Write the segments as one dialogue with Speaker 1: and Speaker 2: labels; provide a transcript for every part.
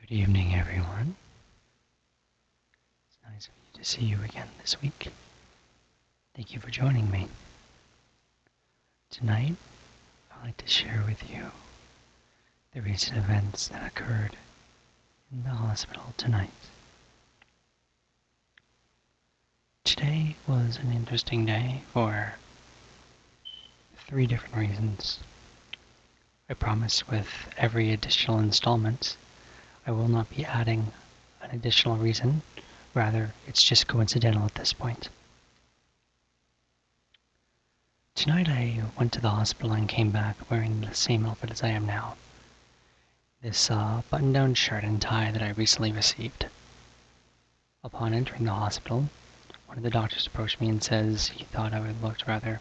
Speaker 1: Good evening, everyone. It's nice of you to see you again this week. Thank you for joining me. Tonight, I'd like to share with you the recent events that occurred in the hospital tonight. Today was an interesting day for 3 different reasons. I promise with every additional installment, I will not be adding an additional reason. Rather, it's just coincidental at this point. Tonight I went to the hospital and came back wearing the same outfit as I am now. This button-down shirt and tie that I recently received. Upon entering the hospital, one of the doctors approached me and says he thought I would look rather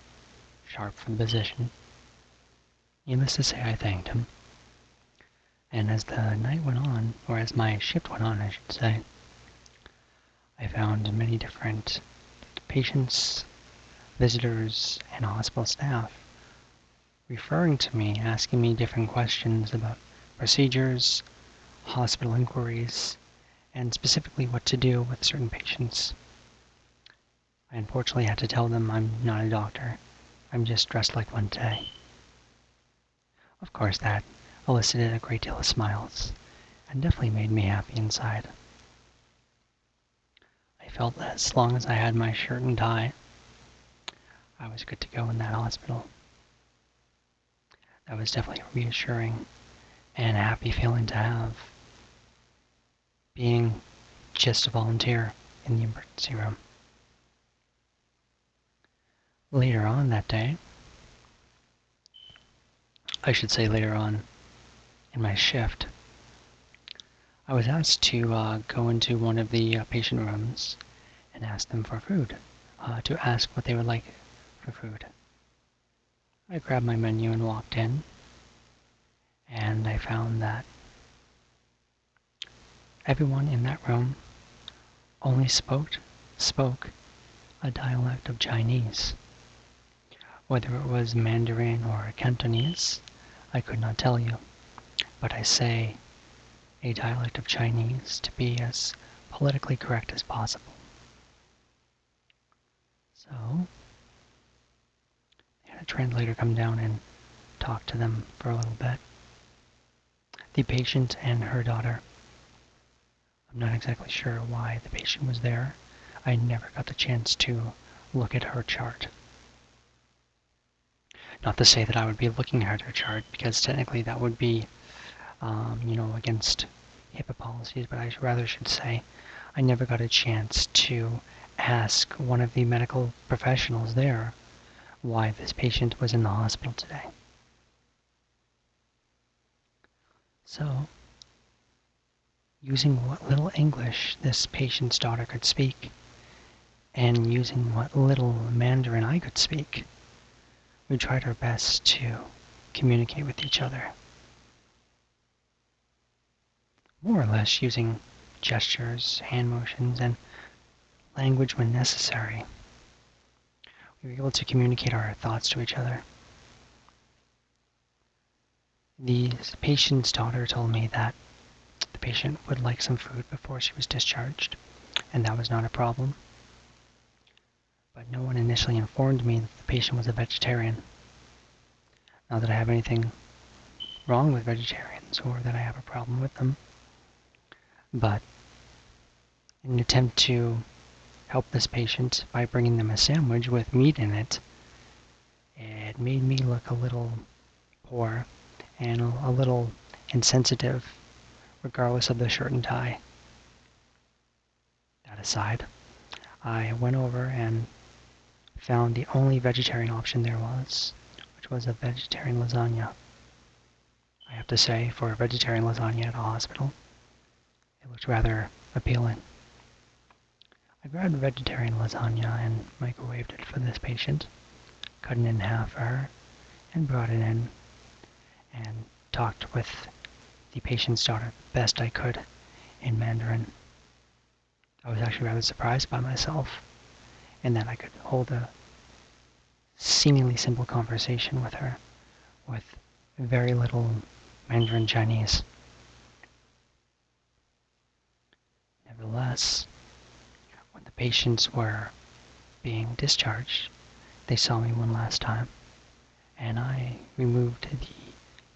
Speaker 1: sharp for the position. Needless to say, I thanked him. And as the night went on, or as my shift went on, I should say, I found many different patients, visitors, and hospital staff referring to me, asking me different questions about procedures, hospital inquiries, and specifically what to do with certain patients. I unfortunately had to tell them I'm not a doctor. I'm just dressed like one today. Of course, that elicited a great deal of smiles and definitely made me happy inside. I felt that as long as I had my shirt and tie, I was good to go in that hospital. That was definitely a reassuring and a happy feeling to have, being just a volunteer in the emergency room. Later on that day, I should say later on in my shift, I was asked to go into one of the patient rooms and ask them for food, to ask what they would like for food. I grabbed my menu and walked in, and I found that everyone in that room only spoke a dialect of Chinese. Whether it was Mandarin or Cantonese, I could not tell you, but I say a dialect of Chinese to be as politically correct as possible. So, I had a translator come down and talk to them for a little bit. The patient and her daughter. I'm not exactly sure why the patient was there. I never got the chance to look at her chart. Not to say that I would be looking at her chart, because technically that would be, against HIPAA policies, but I rather should say I never got a chance to ask one of the medical professionals there why this patient was in the hospital today. So, using what little English this patient's daughter could speak, and using what little Mandarin I could speak, we tried our best to communicate with each other. More or less using gestures, hand motions, and language when necessary. We were able to communicate our thoughts to each other. The patient's daughter told me that the patient would like some food before she was discharged, and that was not a problem. But no one initially informed me that the patient was a vegetarian. Not that I have anything wrong with vegetarians or that I have a problem with them, but in an attempt to help this patient by bringing them a sandwich with meat in it, it made me look a little poor and a little insensitive, regardless of the shirt and tie. That aside, I went over and found the only vegetarian option there was, which was a vegetarian lasagna. I have to say, for a vegetarian lasagna at a hospital, it looked rather appealing. I grabbed a vegetarian lasagna and microwaved it for this patient, cut it in half for her, and brought it in and talked with the patient's daughter the best I could in Mandarin. I was actually rather surprised by myself in that I could hold a seemingly simple conversation with her with very little Mandarin Chinese. Nevertheless, when the patients were being discharged, they saw me one last time, and I removed the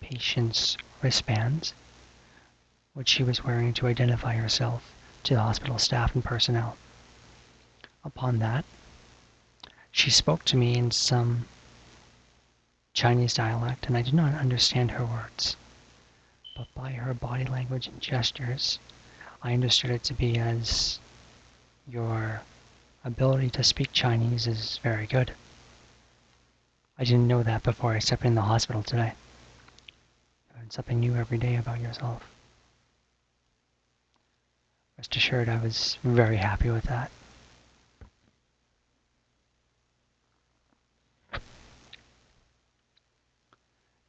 Speaker 1: patient's wristbands, which she was wearing to identify herself to the hospital staff and personnel. Upon that, she spoke to me in some Chinese dialect, and I did not understand her words. But by her body language and gestures, I understood it to be as, "Your ability to speak Chinese is very good." I didn't know that before I stepped in the hospital today. You learn something new every day about yourself. Rest assured, I was very happy with that.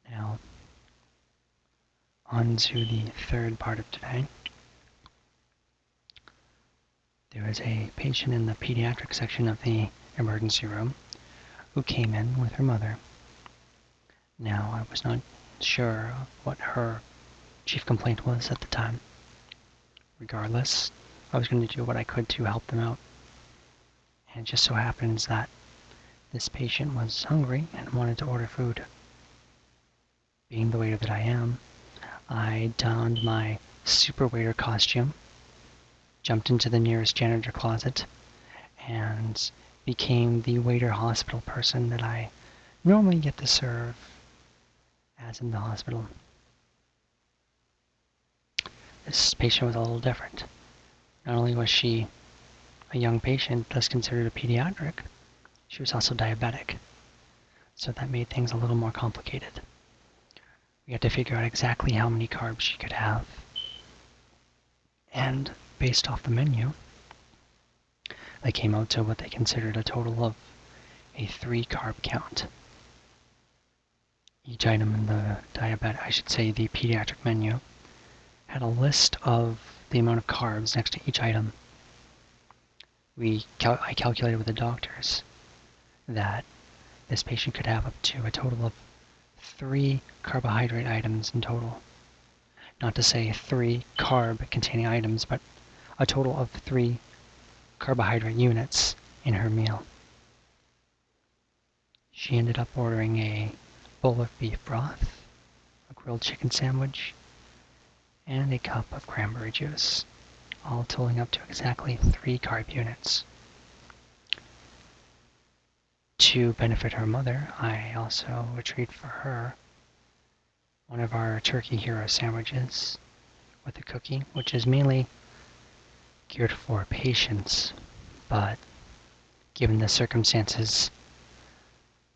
Speaker 1: Now, on to the third part of today. There was a patient in the pediatric section of the emergency room who came in with her mother. Now, I was not sure what her chief complaint was at the time. Regardless, I was going to do what I could to help them out. And it just so happens that this patient was hungry and wanted to order food. Being the waiter that I am, I donned my super waiter costume, jumped into the nearest janitor closet, and became the waiter hospital person that I normally get to serve as in the hospital. This patient was a little different. Not only was she a young patient, thus considered a pediatric, she was also diabetic. So that made things a little more complicated. We had to figure out exactly how many carbs she could have. And based off the menu, they came out to what they considered a total of a 3 carb count. Each item in the the pediatric menu, had a list of the amount of carbs next to each item. I calculated with the doctors that this patient could have up to a total of 3 carbohydrate items in total. Not to say 3 carb-containing items, but a total of 3 carbohydrate units in her meal. She ended up ordering a bowl of beef broth, a grilled chicken sandwich, and a cup of cranberry juice, all totaling up to exactly 3 carb units. To benefit her mother, I also retrieved for her one of our Turkey Hero sandwiches with a cookie, which is mainly geared for patients, but given the circumstances,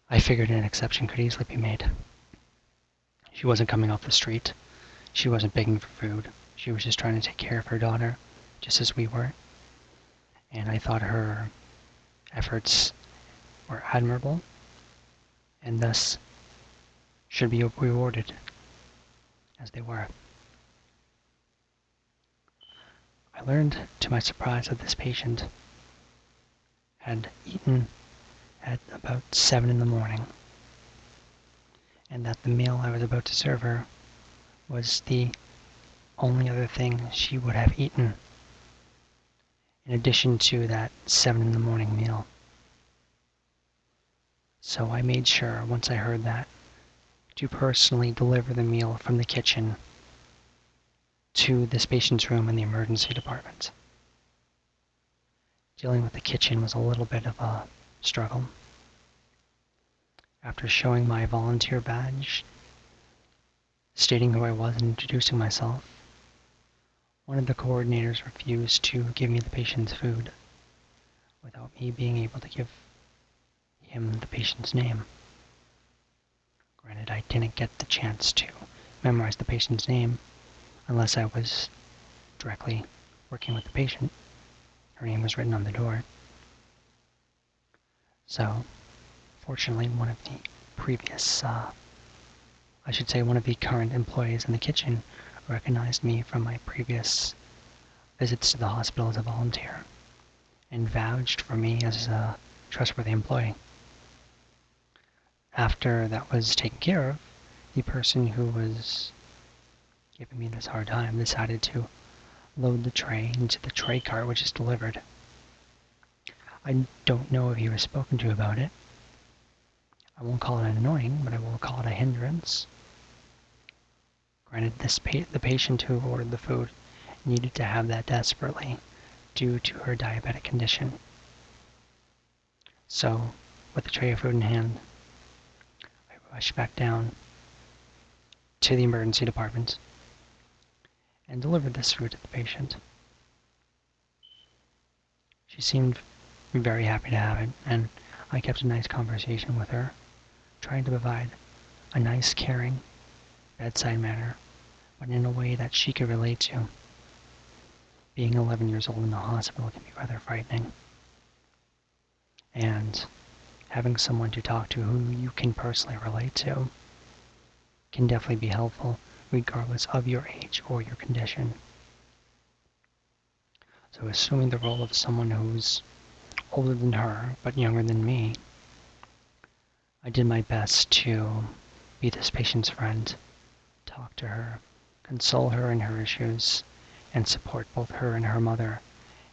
Speaker 1: I figured an exception could easily be made. She wasn't coming off the street. She wasn't begging for food. She was just trying to take care of her daughter, just as we were. And I thought her efforts were admirable, and thus should be rewarded as they were. I learned to my surprise that this patient had eaten at about 7 in the morning, and that the meal I was about to serve her was the only other thing she would have eaten in addition to that 7 in the morning meal. So I made sure, once I heard that, to personally deliver the meal from the kitchen to this patient's room in the emergency department. Dealing with the kitchen was a little bit of a struggle. After showing my volunteer badge, stating who I was and introducing myself, one of the coordinators refused to give me the patient's food without me being able to give him the patient's name. Granted, I didn't get the chance to memorize the patient's name unless I was directly working with the patient. Her name was written on the door. So, fortunately, one of the current employees in the kitchen recognized me from my previous visits to the hospital as a volunteer and vouched for me as a trustworthy employee. After that was taken care of, the person who was giving me this hard time decided to load the tray into the tray cart which is delivered. I don't know if he was spoken to about it. I won't call it annoying, but I will call it a hindrance. Granted, the patient who ordered the food needed to have that desperately due to her diabetic condition. So, with the tray of food in hand, I rushed back down to the emergency department and delivered this food to the patient. She seemed very happy to have it, and I kept a nice conversation with her, trying to provide a nice, caring, bedside manner, but in a way that she could relate to. Being 11 years old in the hospital can be rather frightening. And having someone to talk to who you can personally relate to can definitely be helpful, regardless of your age or your condition. So assuming the role of someone who's older than her, but younger than me, I did my best to be this patient's friend, talk to her, console her in her issues, and support both her and her mother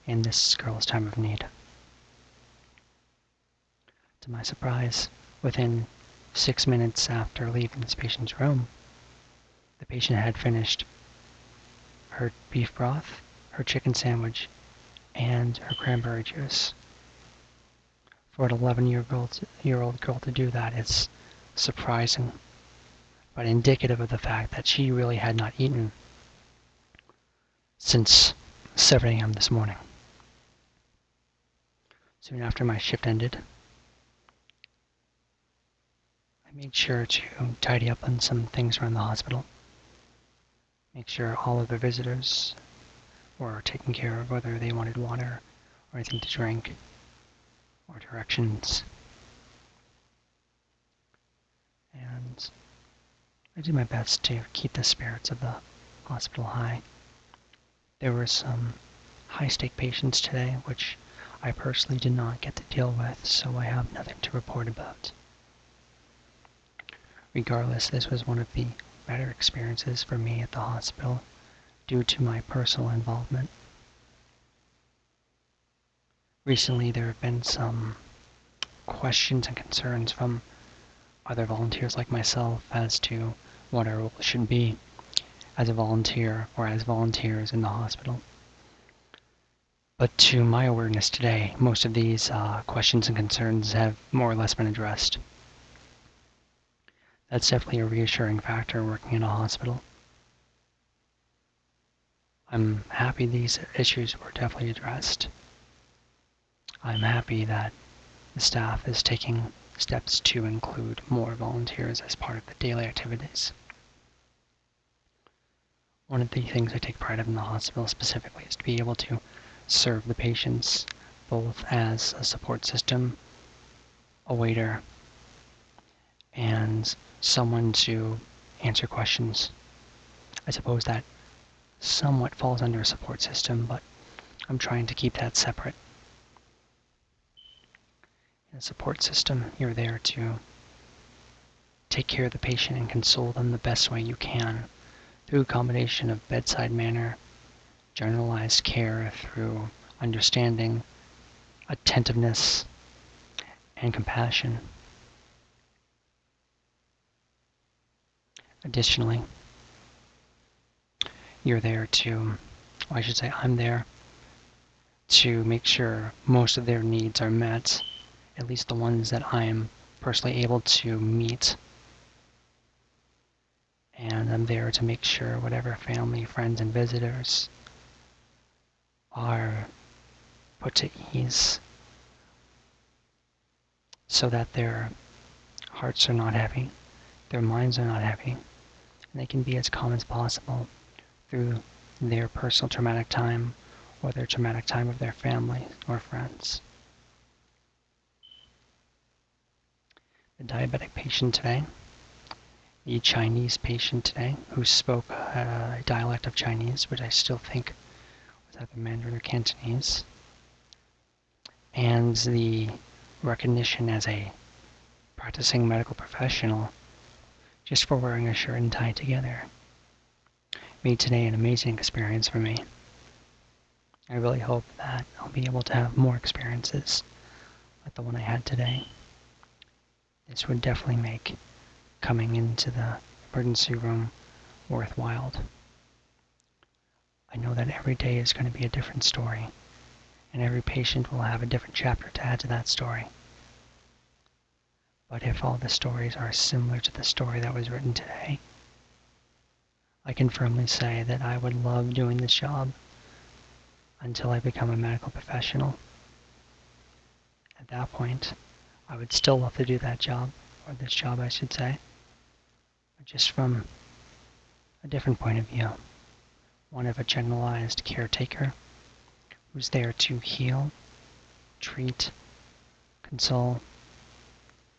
Speaker 1: in this girl's time of need. To my surprise, within 6 minutes after leaving this patient's room, the patient had finished her beef broth, her chicken sandwich, and her cranberry juice. For an 11-year-old girl to do that is surprising, but indicative of the fact that she really had not eaten since 7 a.m. this morning. Soon after my shift ended, I made sure to tidy up on some things around the hospital. Make sure all of the visitors were taken care of, whether they wanted water or anything to drink or directions. And I did my best to keep the spirits of the hospital high. There were some high-stake patients today, which I personally did not get to deal with, so I have nothing to report about. Regardless, this was one of the better experiences for me at the hospital due to my personal involvement. Recently, there have been some questions and concerns from other volunteers like myself as to what our role should be as a volunteer or as volunteers in the hospital. But to my awareness today, most of these questions and concerns have more or less been addressed. That's definitely a reassuring factor working in a hospital. I'm happy these issues were definitely addressed. I'm happy that the staff is taking steps to include more volunteers as part of the daily activities. One of the things I take pride in the hospital specifically is to be able to serve the patients both as a support system, a waiter, and someone to answer questions. I suppose that somewhat falls under a support system, but I'm trying to keep that separate. In a support system, you're there to take care of the patient and console them the best way you can through a combination of bedside manner, generalized care through understanding, attentiveness, and compassion. Additionally, you're there to, or I should say I'm there, to make sure most of their needs are met, at least the ones that I am personally able to meet. And I'm there to make sure whatever family, friends, and visitors are put to ease so that their hearts are not heavy, their minds are not heavy, and they can be as calm as possible through their personal traumatic time or their traumatic time of their family or friends. The diabetic patient today, the Chinese patient today who spoke a dialect of Chinese, which I still think was either Mandarin or Cantonese, and the recognition as a practicing medical professional just for wearing a shirt and tie together made today an amazing experience for me. I really hope that I'll be able to have more experiences like the one I had today. This would definitely make coming into the emergency room worthwhile. I know that every day is going to be a different story, and every patient will have a different chapter to add to that story. But if all the stories are similar to the story that was written today, I can firmly say that I would love doing this job until I become a medical professional. At that point, I would still love to do that job, or this job I should say, but just from a different point of view. One of a generalized caretaker who's there to heal, treat, console,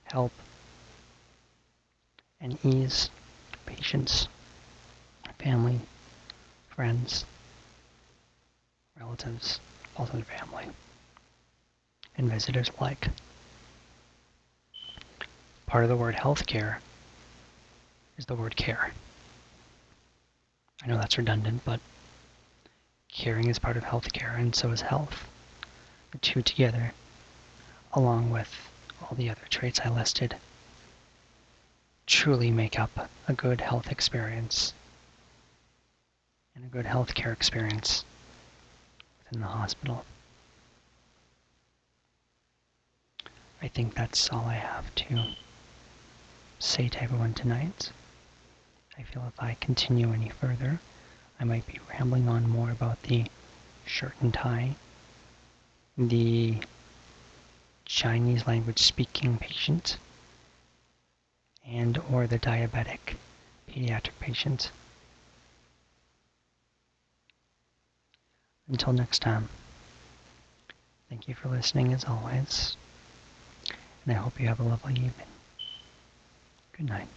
Speaker 1: help, and ease patients, family, friends, relatives, also their family, and visitors alike. Part of the word healthcare is the word care. I know that's redundant, but caring is part of healthcare, and so is health. The two together, along with all the other traits I listed, truly make up a good health experience and a good healthcare experience within the hospital. I think that's all I have to say to everyone tonight. I feel if I continue any further, I might be rambling on more about the shirt and tie, the Chinese language speaking patient, and or the diabetic pediatric patient. Until next time, thank you for listening as always, and I hope you have a lovely evening. Good night.